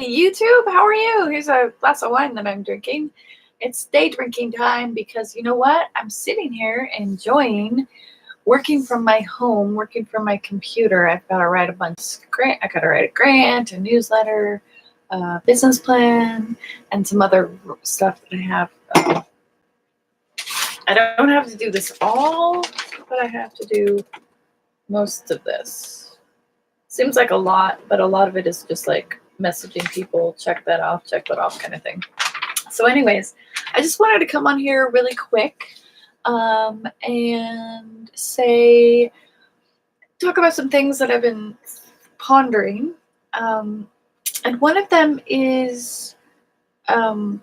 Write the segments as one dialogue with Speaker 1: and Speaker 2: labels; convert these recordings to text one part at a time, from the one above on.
Speaker 1: YouTube, how are you? Here's a glass of wine that I'm drinking. It's day drinking time because you know what? I'm sitting here enjoying working from my home, working from my computer. I've got to write a bunch of grant. I got to write a grant, a newsletter, a business plan, and some other stuff that I have. I don't have to do this all, but I have to do most of this. Seems like a lot, but a lot of it is just like messaging people, check that off kind of thing. So anyways, I just wanted to come on here really quick and talk about some things that I've been pondering. And one of them is I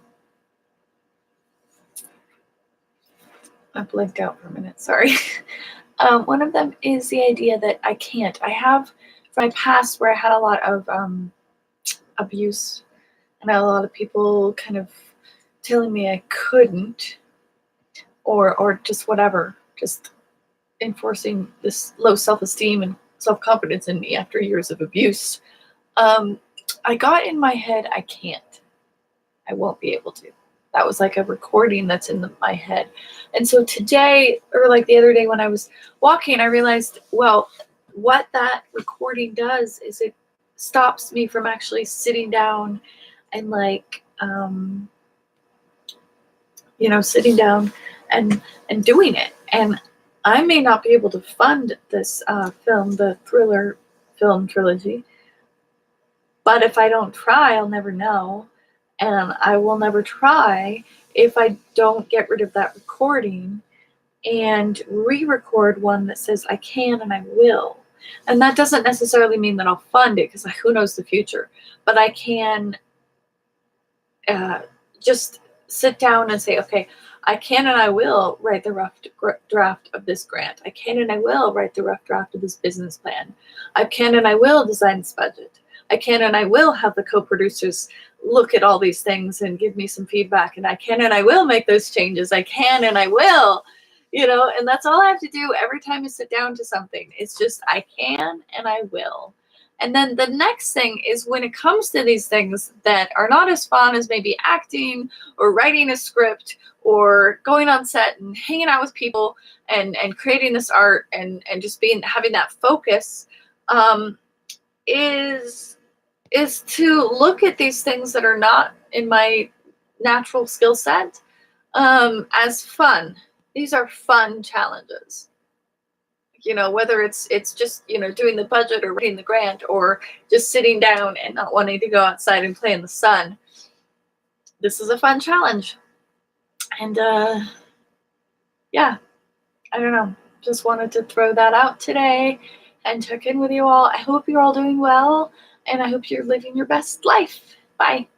Speaker 1: blanked out for a minute, sorry. One of them is the idea that I can't. I have from my past where I had a lot of abuse and I had a lot of people kind of telling me I couldn't or just whatever, just enforcing this low self-esteem and self-confidence in me after years of abuse. I got in my head, I can't. I won't be able to. That was like a recording that's in my head. And so today, or like the other day when I was walking, I realized, well, what that recording does is it stops me from actually sitting down and sitting down and doing it. And I may not be able to fund this film, the thriller film trilogy, but if I don't try, I'll never know. And I will never try if I don't get rid of that recording and re-record one that says I can and I will. And that doesn't necessarily mean that I'll fund it because who knows the future. But I can just sit down and say, okay, I can and I will write the rough draft of this grant. I can and I will write the rough draft of this business plan. I can and I will design this budget. I can and I will have the co-producers look at all these things and give me some feedback. And I can and I will make those changes. I can and I will, and that's all I have to do every time I sit down to something. It's just I can and I will. And then the next thing is when it comes to these things that are not as fun as maybe acting or writing a script or going on set and hanging out with people and creating this art and just having that focus, is to look at these things that are not in my natural skill set as fun. These are fun challenges. Whether it's just, doing the budget or writing the grant or just sitting down and not wanting to go outside and play in the sun. This is a fun challenge. And yeah, I don't know. Just wanted to throw that out today and check in with you all. I hope you're all doing well. And I hope you're living your best life. Bye.